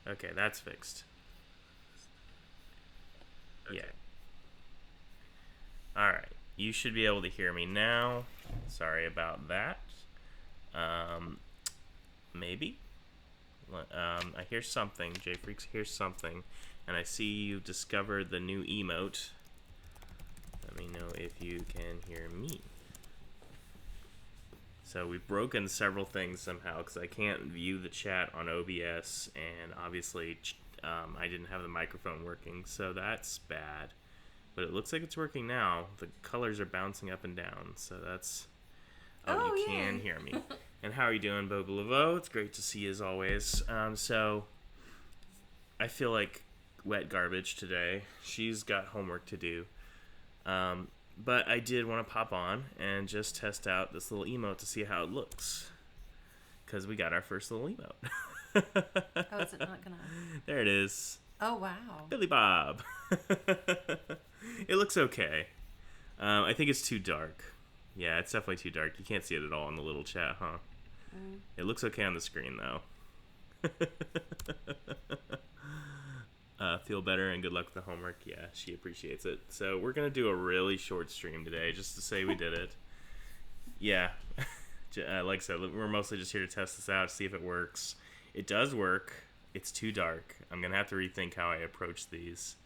Okay, that's fixed. Okay. Yeah. All right. You should be able to hear me now. Sorry about that. Um, maybe. I hear something. J Freaks hears something, and I see you discovered the new emote. Let me know if you can hear me. So we've broken several things somehow because I can't view the chat on OBS, and obviously I didn't have the microphone working, so that's bad. But it looks like it's working now. The colors are bouncing up and down, so that's... Oh, you Oh, can yay. hear me. And how are you doing, Boba Laveau? It's great to see you as always. So I feel like wet garbage today. She's got homework to do. But I did want to pop on and just test out this little emote to see how it looks. Because we got our first little emote. Oh, is it not gonna? There it is. Oh, wow. Billy Bob. It looks okay. I think it's too dark. Yeah, it's definitely too dark. You can't see it at all in the little chat, huh? Mm. It looks okay on the screen, though. Feel better and good luck with the homework. Yeah, she appreciates it. So we're going to do a really short stream today just to say we did it. Yeah. Like I said, we're mostly just here to test this out, see if it works. It does work. It's too dark. I'm going to have to rethink how I approach these.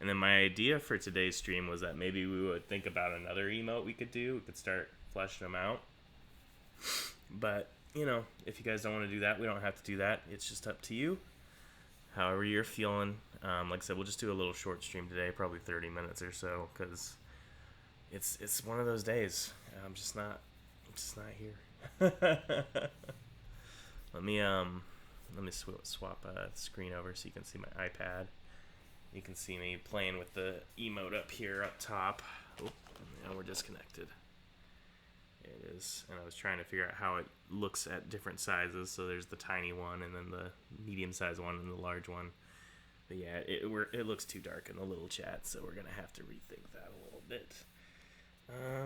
And then my idea for today's stream was that maybe we would think about another emote we could do. We could start fleshing them out. But, if you guys don't want to do that, we don't have to do that. It's just up to you. However you're feeling. Like I said, we'll just do a little short stream today, probably 30 minutes or so, because it's one of those days. I'm just not here. Let me swap the screen over so you can see my iPad. You can see me playing with the emote up here up top. Oh, now we're disconnected. There it is. And I was trying to figure out how it looks at different sizes. So there's the tiny one, and then the medium-sized one, and the large one. But yeah, it looks too dark in the little chat, so we're gonna have to rethink that a little bit.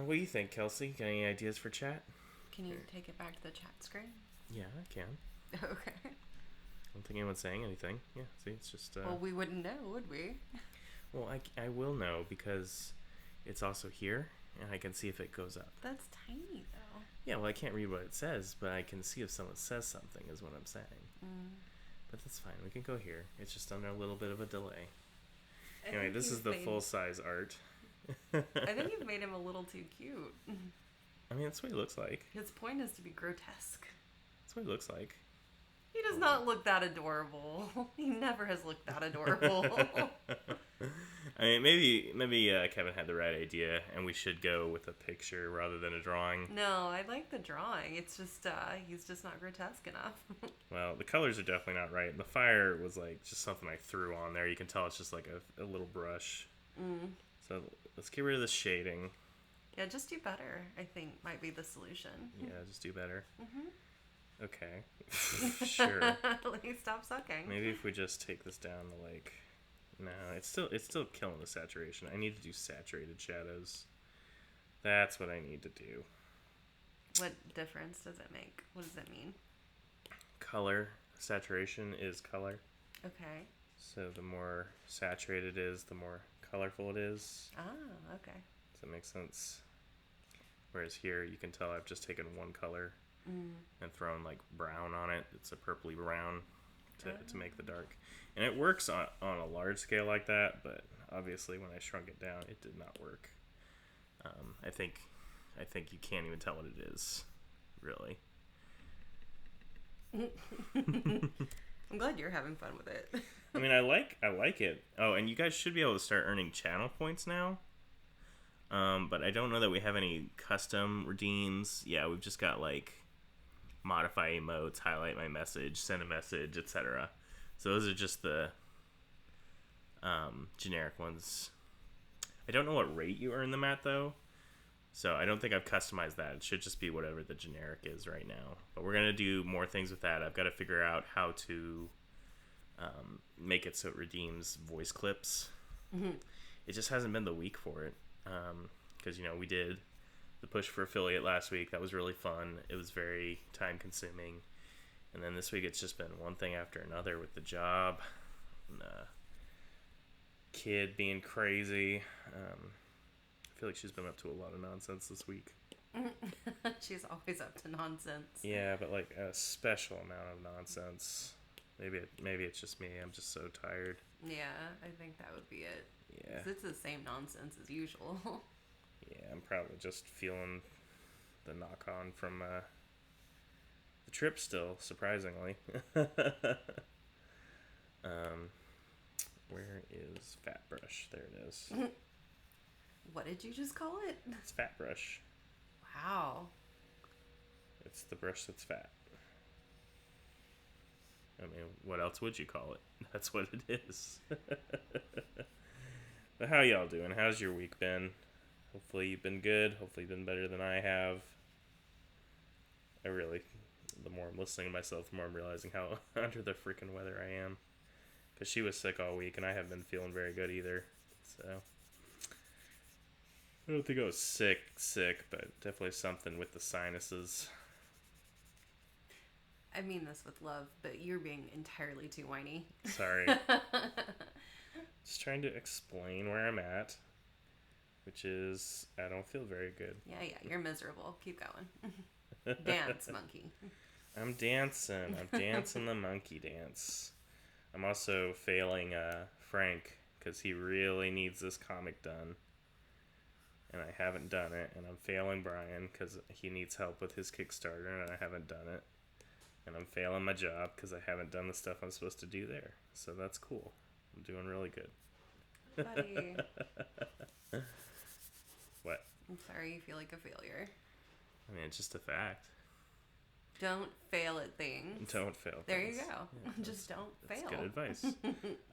What do you think, Kelsey? Got any ideas for chat? Can you take it back to the chat screen? Yeah, I can. Okay. I don't think anyone's saying anything. Yeah, see, it's just... Well, we wouldn't know, would we? Well, I will know because it's also here, and I can see if it goes up. That's tiny, though. Yeah, well, I can't read what it says, but I can see if someone says something, is what I'm saying. Mm. But that's fine. We can go here. It's just under a little bit of a delay. I Anyway, think this is you've the made- full-size art. I think you've made him a little too cute. I mean, that's what he looks like. His point is to be grotesque. That's what he looks like. He does not look that adorable. He never has looked that adorable. I mean, maybe Kevin had the right idea, and we should go with a picture rather than a drawing. No, I like the drawing. It's just, he's just not grotesque enough. Well, the colors are definitely not right. The fire was like just something I threw on there. You can tell it's just like a little brush. Mm. So let's get rid of the shading. Yeah, just do better, I think, might be the solution. Yeah, just do better. Mm-hmm. Okay. Sure. Please stop sucking. Maybe if we just take this down to like... No, it's still killing the saturation. I need to do saturated shadows. That's what I need to do. What difference does it make? What does it mean? Color. Saturation is color. Okay. So the more saturated it is, the more colorful it is. Ah, okay. Does that make sense? Whereas here, you can tell I've just taken one color and thrown like brown on it. It's a purpley brown to make the dark. And it works on a large scale like that, but obviously when I shrunk it down, it did not work. I think you can't even tell what it is, really. I'm glad you're having fun with it. I mean, I like it. Oh, and you guys should be able to start earning channel points now. But I don't know that we have any custom redeems. Yeah, we've just got like modify emotes, highlight my message, send a message, etc. So those are just the generic ones. I don't know what rate you earn them at though. So I don't think I've customized that. It should just be whatever the generic is right now. But we're going to do more things with that. I've got to figure out how to make it so it redeems voice clips. Mm-hmm. It just hasn't been the week for it. Because, we did the push for affiliate last week. That was really fun. It was very time consuming. And then this week it's just been one thing after another with the job, and kid being crazy. I feel like she's been up to a lot of nonsense this week. She's always up to nonsense. Yeah, but like a special amount of nonsense. Maybe it's just me. I'm just so tired. Yeah, I think that would be it. Yeah. 'Cause it's the same nonsense as usual. Yeah, I'm probably just feeling the knock on from the trip still, surprisingly. Where is Fat Brush? There it is. What did you just call it? It's Fat Brush. Wow. It's the brush that's fat. I mean, what else would you call it? That's what it is. But how y'all doing? How's your week been? Hopefully you've been good. Hopefully you've been better than I have. The more I'm listening to myself, the more I'm realizing how under the freaking weather I am. Because she was sick all week, and I haven't been feeling very good either. So, I don't think I was sick, but definitely something with the sinuses. I mean this with love, but you're being entirely too whiny. Sorry. Just trying to explain where I'm at, which is I don't feel very good. Yeah, you're miserable. Keep going. Dance, monkey. I'm dancing. I'm dancing the monkey dance. I'm also failing Frank because he really needs this comic done. And I haven't done it. And I'm failing Brian because he needs help with his Kickstarter and I haven't done it. And I'm failing my job because I haven't done the stuff I'm supposed to do there. So that's cool. I'm doing really good. Buddy. What? I'm sorry you feel like a failure. I mean, it's just a fact. Don't fail at things. Don't fail. There things. you go. Yeah, just don't that's fail. Good advice.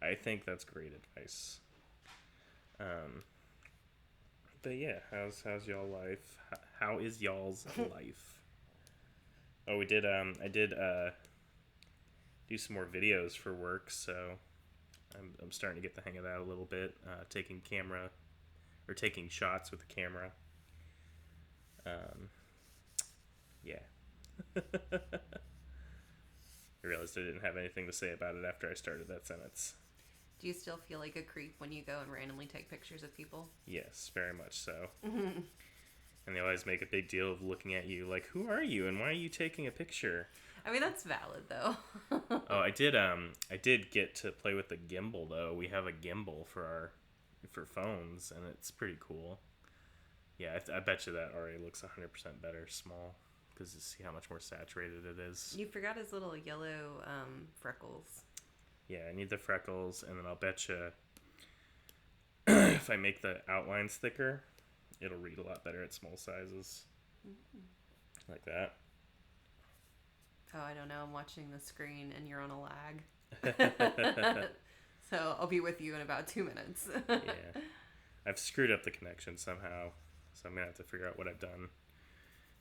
I think that's great advice. But yeah, how's y'all life? How is y'all's life? Oh, we did. I did do some more videos for work, so I'm starting to get the hang of that a little bit. Taking shots with the camera. Yeah. I realized I didn't have anything to say about it after I started that sentence. Do you still feel like a creep when you go and randomly take pictures of people? Yes, very much so. And they always make a big deal of looking at you like, who are you and why are you taking a picture? I mean, that's valid, though. Oh, I did get to play with the gimbal, though. We have a gimbal for phones, and it's pretty cool. Yeah, I bet you that already looks 100% better small, because you see how much more saturated it is. You forgot his little yellow freckles. Yeah, I need the freckles, and then I'll bet you if I make the outlines thicker, it'll read a lot better at small sizes. Mm-hmm. Like that. Oh, I don't know. I'm watching the screen, and you're on a lag. So I'll be with you in about 2 minutes. Yeah. I've screwed up the connection somehow, so I'm going to have to figure out what I've done.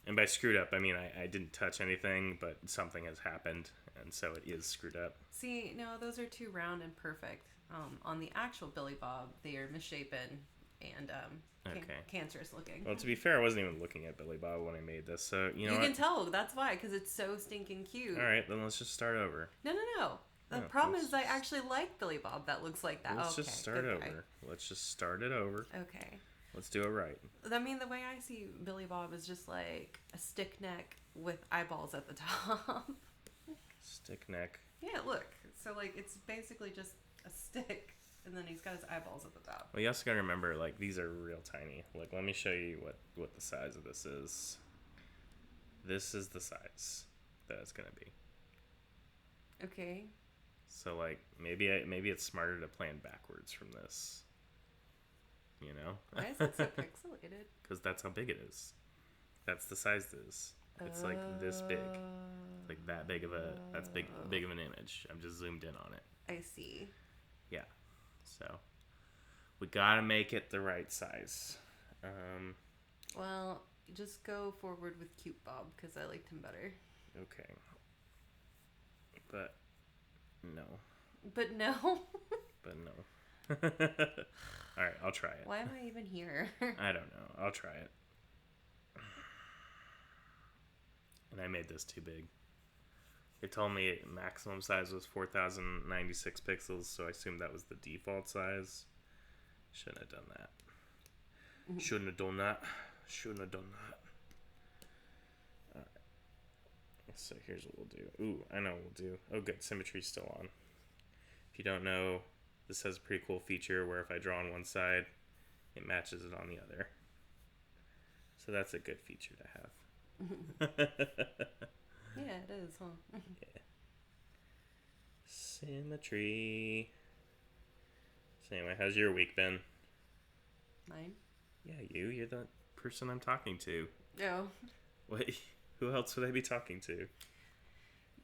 And by screwed up, I mean I didn't touch anything, but something has happened, and so it is screwed up. See, no, those are too round and perfect. On the actual Billy Bob, they are misshapen and cancerous looking. Well, to be fair, I wasn't even looking at Billy Bob when I made this, so you know You what? can tell, that's why, because it's so stinking cute. All right, then let's just start over. No. The problem is I actually like Billy Bob that looks like that. Let's just start over. Let's just start it over. Okay. Let's do it right. I mean, the way I see Billy Bob is just like a stick neck with eyeballs at the top. Stick neck. Yeah, look. So, like, it's basically just a stick, and then he's got his eyeballs at the top. Well, you also gotta remember, like, these are real tiny. Like, let me show you what the size of this is. This is the size that it's gonna be. Okay. So, like, maybe it's smarter to plan backwards from this. You know? Why is it so pixelated? Because that's how big it is. That's the size it is. It's like this big. Like that big of that's big of an image. I'm just zoomed in on it. I see. Yeah. So we gotta make it the right size. Well, just go forward with Cute Bob because I liked him better. Okay. But no. But no. But no. All right, I'll try it. Why am I even here? I don't know. I'll try it. And I made this too big. It told me maximum size was 4096 pixels, so I assumed that was the default size. Shouldn't have done that. Shouldn't have done that. Shouldn't have done that. Alright. So here's what we'll do. Ooh, I know what we'll do. Oh, good. Symmetry's still on. If you don't know, this has a pretty cool feature where if I draw on one side, it matches it on the other. So that's a good feature to have. Yeah, it is, huh? Yeah. Symmetry. So anyway, how's your week been? Mine? Yeah, you're the person I'm talking to. No. What? Who else would I be talking to?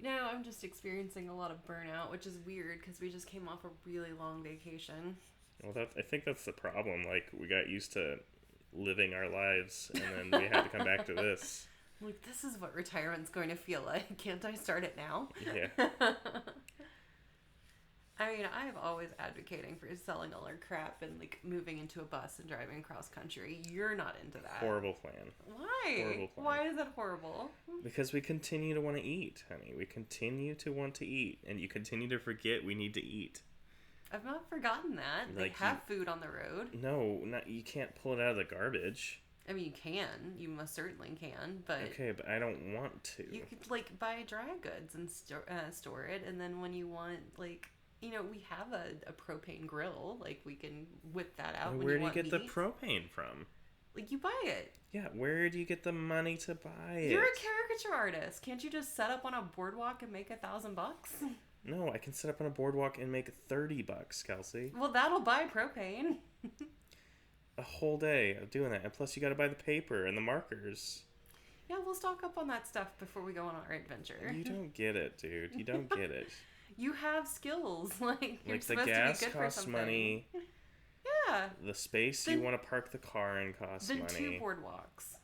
I'm just experiencing a lot of burnout, which is weird because we just came off a really long vacation. Well, I think that's the problem. Like, we got used to living our lives, and then we had to come back to this. Like, this is what retirement's going to feel like. Can't I start it now? Yeah. I mean, I'm always advocating for selling all our crap and, like, moving into a bus and driving cross country. You're not into that. Horrible plan. Why? Horrible plan. Why is that horrible? Because we continue to want to eat, honey. We continue to want to eat, and you continue to forget we need to eat. I've not forgotten that. They have food on the road. No, you can't pull it out of the garbage. I mean, you can. You most certainly can, but... Okay, but I don't want to. You could, like, buy dry goods and store it, and then when you want, like... we have a propane grill. Like, we can whip that out when you want Where do you get meat. the propane from? Like, you buy it. Yeah, where do you get the money to buy it? You're a caricature artist. Can't you just set up on a boardwalk and make $1,000? No, I can set up on a boardwalk and make $30, Kelsey. Well, that'll buy propane. A whole day of doing that. And plus, you gotta buy the paper and the markers. Yeah, we'll stock up on that stuff before we go on our adventure. You don't get it, dude. You don't get it. You have skills. Like, you're Like, the supposed gas to be good for costs something. money. Yeah. The space you want to park the car in costs money. Then 2 boardwalks.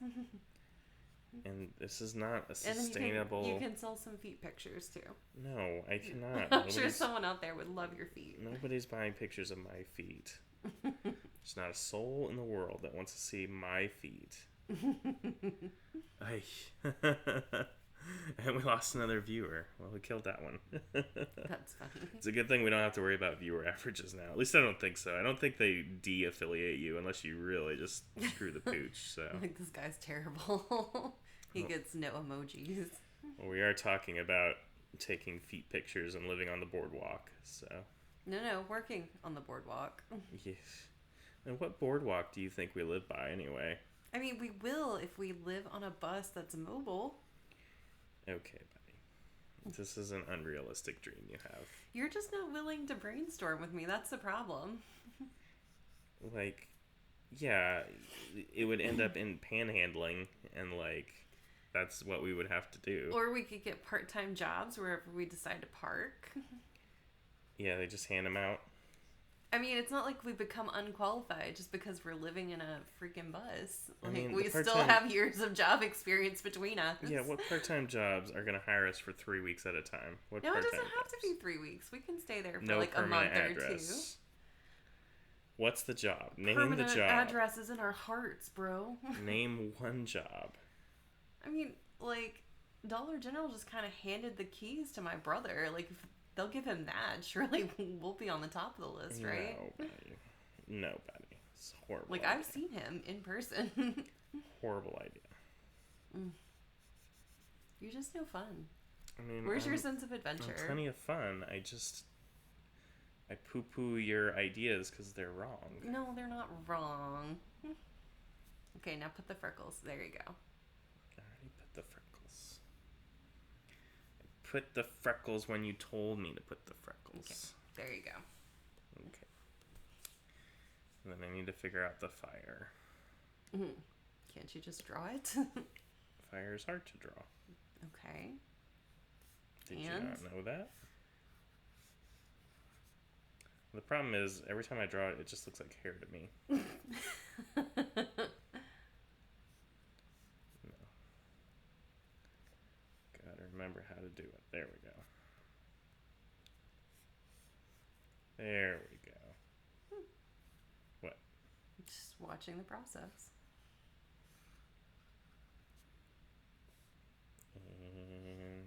And this is not a And sustainable... you can sell some feet pictures, too. No, I cannot. I'm sure someone out there would love your feet. Nobody's buying pictures of my feet. There's not a soul in the world that wants to see my feet. Ay. And we lost another viewer. Well, we killed that one. That's funny. It's a good thing we don't have to worry about viewer averages now. At least I don't think so. I don't think they de-affiliate you unless you really just screw the pooch. So Like, this guy's terrible. He gets no emojis. Well, we are talking about taking feet pictures and living on the boardwalk. So No, working on the boardwalk. yes. And what boardwalk do you think we live by anyway? I mean, we will if we live on a bus that's mobile. Okay, buddy. This is an unrealistic dream you have. You're just not willing to brainstorm with me. That's the problem. Like, yeah, it would end up in panhandling, and, like, that's what we would have to do. Or we could get part-time jobs wherever we decide to park. Yeah, they just hand them out. I mean, it's not like we become unqualified just because we're living in a freaking bus. Like, I mean, we still have years of job experience between us. Yeah, what part-time jobs are going to hire us for 3 weeks at a time? What No, it part-time doesn't have jobs? to be 3 weeks. We can stay there for No like a month permanent or address. What's the job? two. Name Permanent the job. address is in our hearts, bro. Name one job. I mean, like, Dollar General just kind of handed the keys to my brother. Like, if they'll give him that, surely we'll be on the top of the list, right? Nobody. It's horrible. Like, idea. I've seen him in person. Horrible idea. You're just no fun. I mean, Where's your sense of adventure? I'm plenty of fun. I poo-poo your ideas because they're wrong. No, they're not wrong. Okay, now put the freckles. There you go. I already put the freckles. I put the freckles when you told me to put the freckles. Okay, there you go. Okay. And then I need to figure out the fire. Can't you just draw it? Fire is hard to draw. Okay. Did you not know that? The problem is, every time I draw it, it just looks like hair to me. No. Gotta remember how to do it. There we go. There we go. What? Just watching the process. And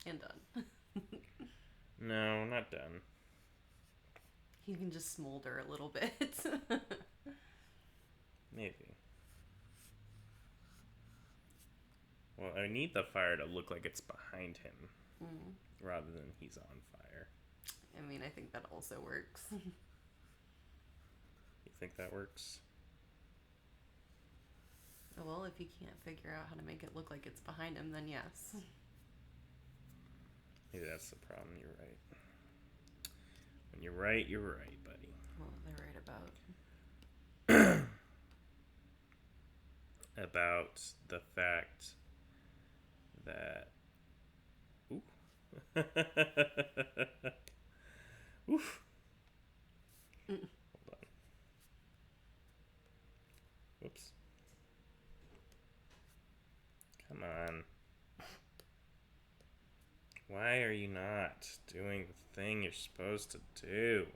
And done. No, not done. He can just smolder a little bit. Maybe. Well, I need the fire to look like it's behind him rather than he's on fire. I mean, I think that also works. You think that works? Well, if he can't figure out how to make it look like it's behind him, then yes. Maybe that's the problem. You're right. When you're right, you're right, buddy. Well, they're right about. About the fact that. Ooh. Oof. Hold on. Whoops. Come on. Why are you not doing the thing you're supposed to do?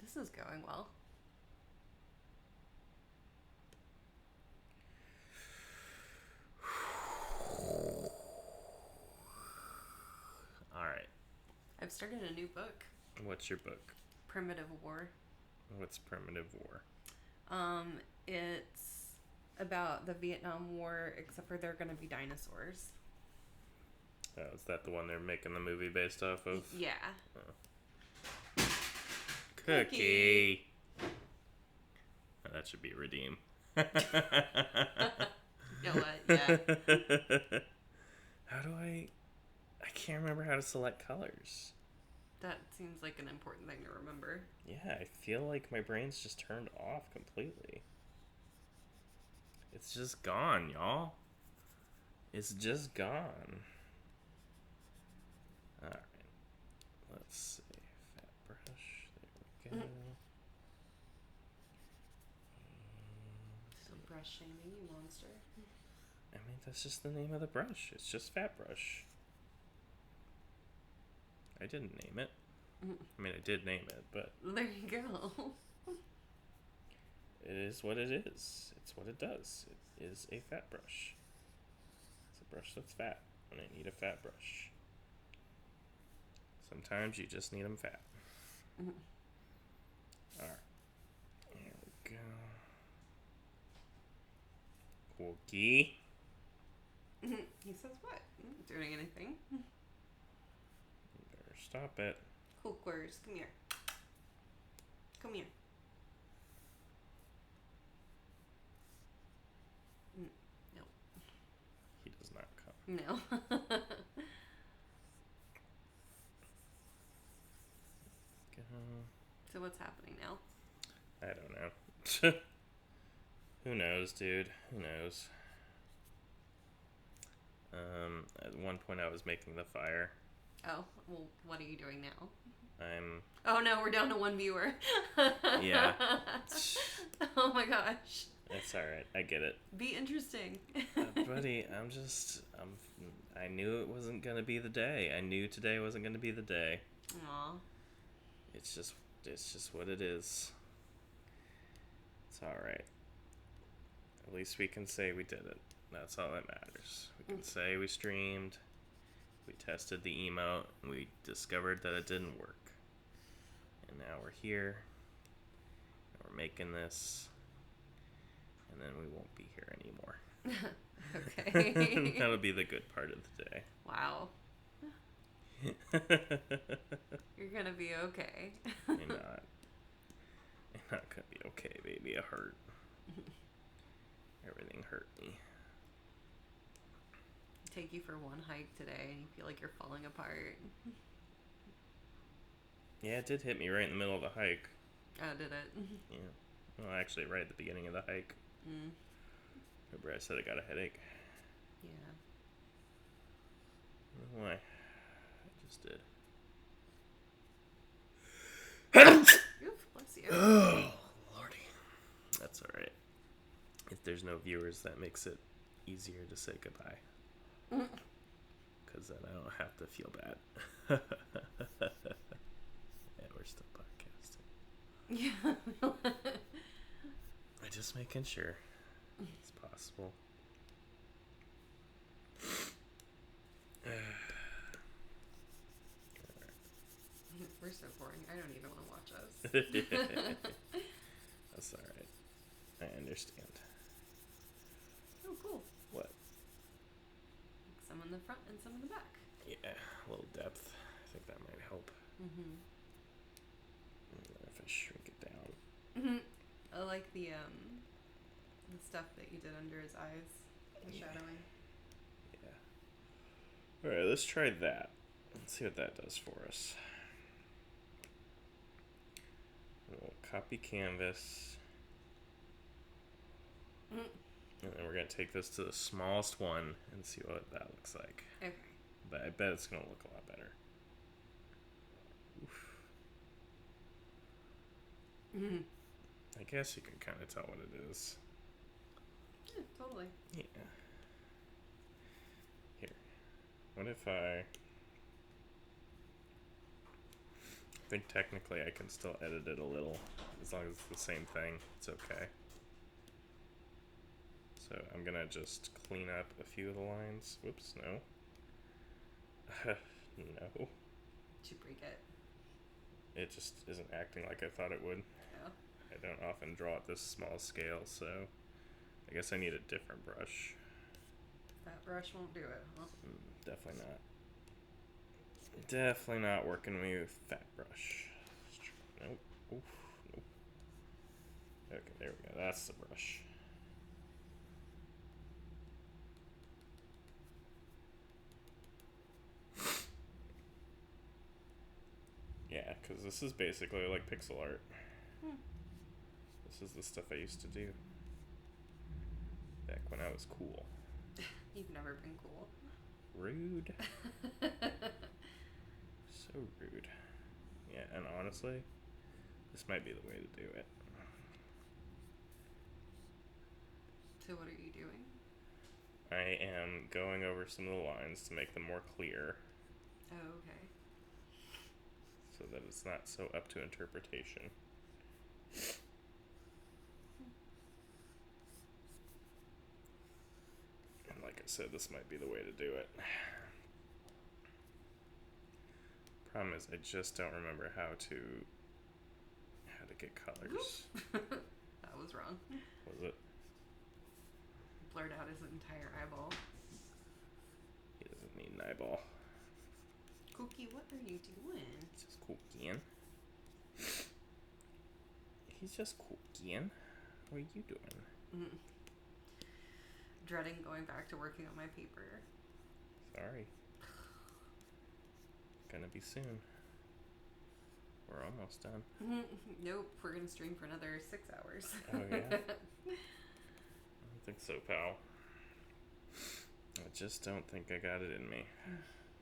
This is going well. Alright. I've started a new book. What's your book? Primitive War. What's Primitive War? It's about the Vietnam War, except for they're gonna be dinosaurs. Oh, is that the one they're making the movie based off of? Yeah. Oh. Cookie. Oh, that should be redeem. You know what? Yeah. How do I can't remember how to select colors. That seems like an important thing to remember. Yeah, I feel like my brain's just turned off completely. It's just gone, y'all. It's just gone. Alright. Let's see. Fat brush. There we go. Still brush shaming, you monster. I mean, that's just the name of the brush. It's just Fat Brush. I didn't name it. I mean, I did name it, but... There you go. It is what it is. It's what it does. It is a fat brush. It's a brush that's fat, and I need a fat brush. Sometimes you just need them fat. Alright. Here we go. Cookie. He says what? Doing anything? Better stop it. Cookers, come here. Come here. No. He does not come. No. Go. So what's happening now? I don't know. Who knows, dude? Who knows? At one point I was making the fire. Oh, well, what are you doing now? I'm... Oh no, we're down to one viewer. Yeah. Oh my gosh. It's alright. I get it. Be interesting. Buddy, I knew it wasn't going to be the day. I knew today wasn't going to be the day. Aw. It's just what it is. It's alright. At least we can say we did it. That's all that matters. We can say we streamed, we tested the emote, and we discovered that it didn't work. And now we're here, and we're making this, and then we won't be here anymore. Okay. That'll be the good part of the day. Wow. You're gonna be okay. I'm not. I'm not gonna be okay, baby. It hurt. Everything hurt me. Take you for one hike today and you feel like you're falling apart. Yeah, it did hit me right in the middle of the hike. Oh, did it? Yeah. Well, actually, right at the beginning of the hike. Remember I said I got a headache? Yeah. I don't know why. I just did. Oof, bless you. Oh, lordy. That's alright. If there's no viewers, that makes it easier to say goodbye. Because then I don't have to feel bad. Yeah, we're still podcasting. Yeah. I'm just making sure it's possible. We're so boring. I don't even want to watch us. That's alright. I understand. Oh, cool. What? Some in the front and some in the back. Yeah, a little depth. I think that might help. Mm-hmm. If I shrink it down. Mm-hmm. I like the stuff that you did under his eyes. The shadowing. Yeah. Alright, let's try that. Let's see what that does for us. We'll copy canvas. Mm-hmm. And then we're going to take this to the smallest one and see what that looks like. Okay. But I bet it's going to look a lot better. Oof. Mm-hmm. I guess you can kind of tell what it is. Yeah, totally. Yeah. Here. What if I think technically I can still edit it a little. As long as it's the same thing, it's okay. So I'm going to just clean up a few of the lines. Whoops, no. No. Did you break it? It just isn't acting like I thought it would. Yeah. I don't often draw at this small scale, so I guess I need a different brush. That brush won't do it, huh? Definitely not. Definitely not working with fat brush. Nope. Oof. Nope. Okay, there we go. That's the brush. Yeah, because this is basically like pixel art. This is the stuff I used to do back when I was cool. You've never been cool. Rude. So rude. Yeah, and honestly, this might be the way to do it. So what are you doing? I am going over some of the lines to make them more clear Oh, okay. so that it's not so up to interpretation. And like I said, this might be the way to do it. Problem is, I just don't remember how to get colors. That was wrong. Was it? Blurred out his entire eyeball. He doesn't need an eyeball. Cookie, what are you doing? He's just cooking. He's just cooking. What are you doing? Dreading going back to working on my paper. Sorry. Gonna be soon. We're almost done. Nope, we're gonna stream for another 6 hours. Oh yeah? I don't think so, pal. I just don't think I got it in me.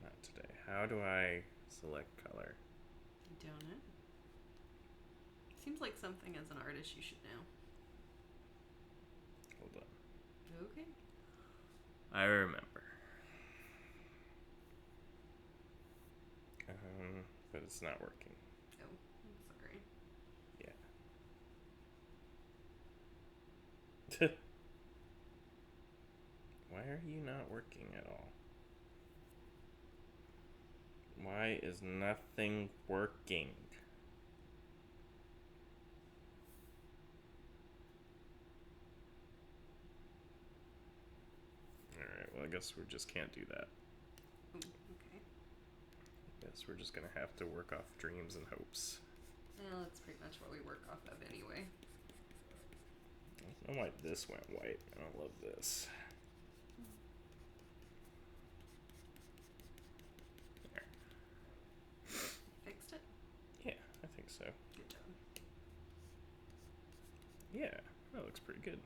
Not today. How do I select color? Don't know. Seems like something as an artist you should know. Hold on. Okay. I remember. But it's not working. Oh, I'm sorry. Yeah. Why are you not working at all? Why is nothing working? Alright, well I guess we just can't do that. Ooh, okay. I guess we're just gonna have to work off dreams and hopes. Well, that's pretty much what we work off of anyway. I don't know why this went white. I don't love this. There. Fixed it? Yeah, I think so. Good job. Yeah, that looks pretty good.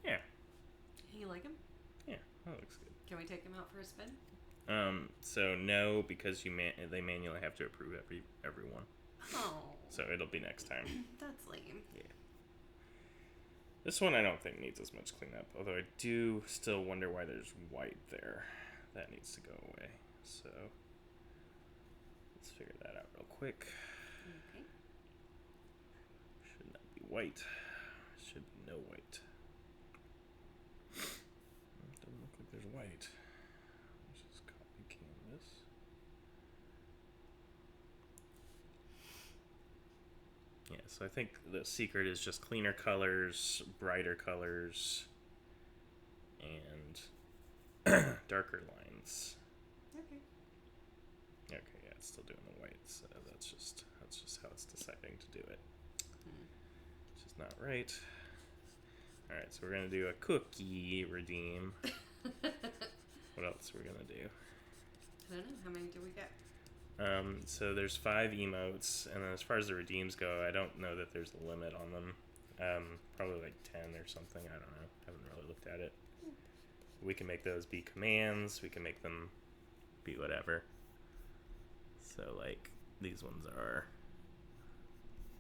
Yeah. You like him? Yeah, that looks good. Can we take him out for a spin? So no, because they manually have to approve everyone. Oh. So it'll be next time. That's lame. Yeah. This one I don't think needs as much cleanup, although I do still wonder why there's white there. That needs to go away. So let's figure that out real quick. Okay. Should not be white. Should be no white. Doesn't look like there's white. Let's just copy canvas. Yeah, so I think the secret is just cleaner colors, brighter colors, and darker lines. Okay. Okay, yeah, it's still doing the white, so that's just how it's deciding to do it. Which is not right. Alright, so we're gonna do a cookie redeem. What else are we gonna do? I don't know. How many do we get? So there's 5 emotes, and then as far as the redeems go, I don't know that there's a limit on them. Probably like 10 or something. I don't know. Haven't really looked at it. We can make those be commands. We can make them be whatever. So like these ones are.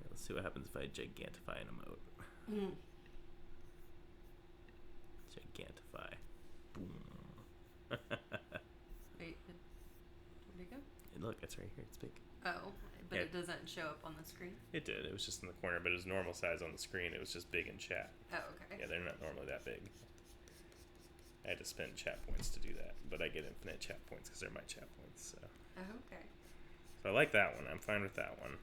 Let's see what happens if I gigantify an emote. Gigantify. Boom. Wait, where'd it go? Look, it's right here. It's big. Oh, but Yeah. it doesn't show up on the screen? It did. It was just in the corner, but it was normal size on the screen. It was just big in chat. Oh, okay. Yeah, they're not normally that big. I had to spend chat points to do that, but I get infinite chat points because they're my chat points. So. Oh, okay. So I like that one. I'm fine with that one.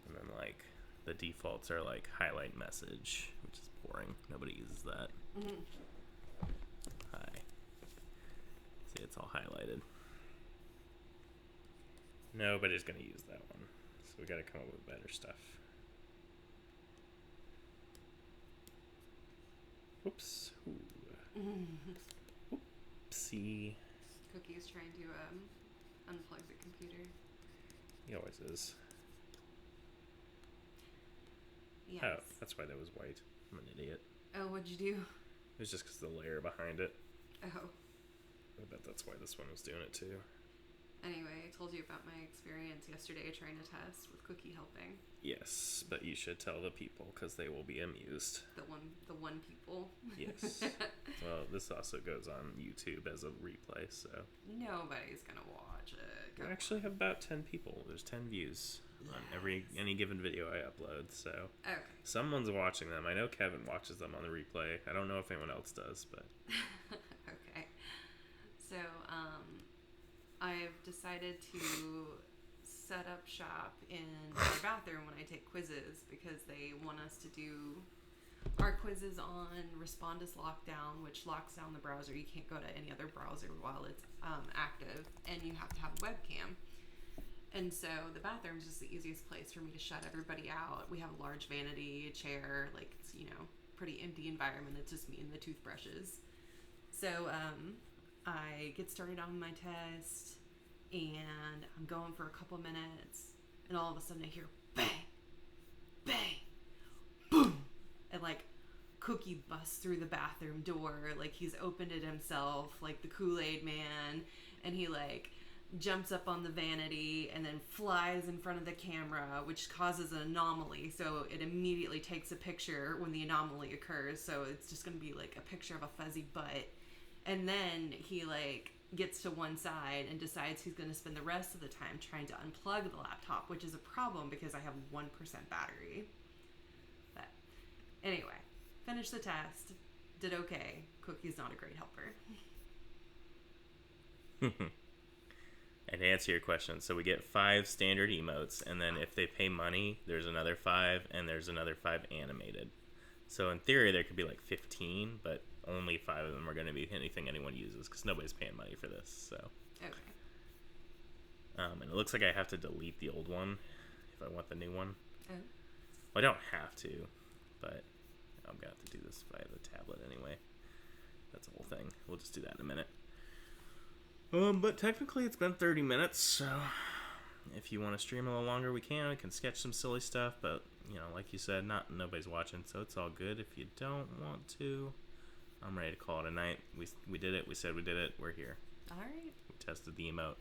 And then like the defaults are like highlight message, which is boring. Nobody uses that. Hi. See, it's all highlighted. Nobody's gonna use that one, so we got to come up with better stuff. Whoops. Oopsie. Cookie's trying to unplug the computer. He always is. Yes. Oh, that's why that was white. I'm an idiot. Oh, what'd you do? It was just because the layer behind it. Oh. I bet that's why this one was doing it too. Anyway, I told you about my experience yesterday trying to test with Cookie helping. Yes, but you should tell the people because they will be amused. The one people. Yes. Well, this also goes on YouTube as a replay, so. Nobody's gonna watch it. We actually have about 10 people. There's 10 views on any given video I upload, so. Okay. Someone's watching them. I know Kevin watches them on the replay. I don't know if anyone else does, but. Okay. So, I've decided to set up shop in our bathroom when I take quizzes because they want us to do our quizzes on Respondus Lockdown, which locks down the browser. You can't go to any other browser while it's active, and you have to have a webcam. And so the bathroom is just the easiest place for me to shut everybody out. We have a large vanity, a chair, like it's, pretty empty environment. It's just me and the toothbrushes. So I get started on my test, and I'm going for a couple minutes, and all of a sudden I hear bang, bang, boom, and like Cookie busts through the bathroom door like he's opened it himself, like the Kool-Aid man, and he like jumps up on the vanity and then flies in front of the camera, which causes an anomaly, so it immediately takes a picture when the anomaly occurs, so it's just going to be like a picture of a fuzzy butt. And then he like gets to one side and decides he's going to spend the rest of the time trying to unplug the laptop, which is a problem because I have 1% battery. But anyway, finished the test, did okay. Cookie's not a great helper. And to answer your question, so we get 5 standard emotes, and then if they pay money, there's another 5, and there's another 5 animated. So in theory, there could be like 15, but only 5 of them are going to be anything anyone uses because nobody's paying money for this. So. Okay. And it looks like I have to delete the old one if I want the new one. Oh. Well, I don't have to, but I'm going to have to do this via the tablet anyway. That's the whole thing. We'll just do that in a minute. But technically it's been 30 minutes, so if you want to stream a little longer, we can. We can sketch some silly stuff, but, like you said, nobody's watching, so it's all good. If you don't want to, I'm ready to call it a night. We did it. We said we did it. We're here. All right. We tested the emote.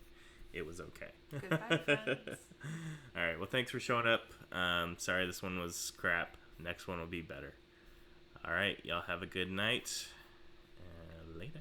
It was okay. Goodbye, friends. All right. Well, thanks for showing up. Sorry this one was crap. Next one will be better. All right. Y'all have a good night. Later.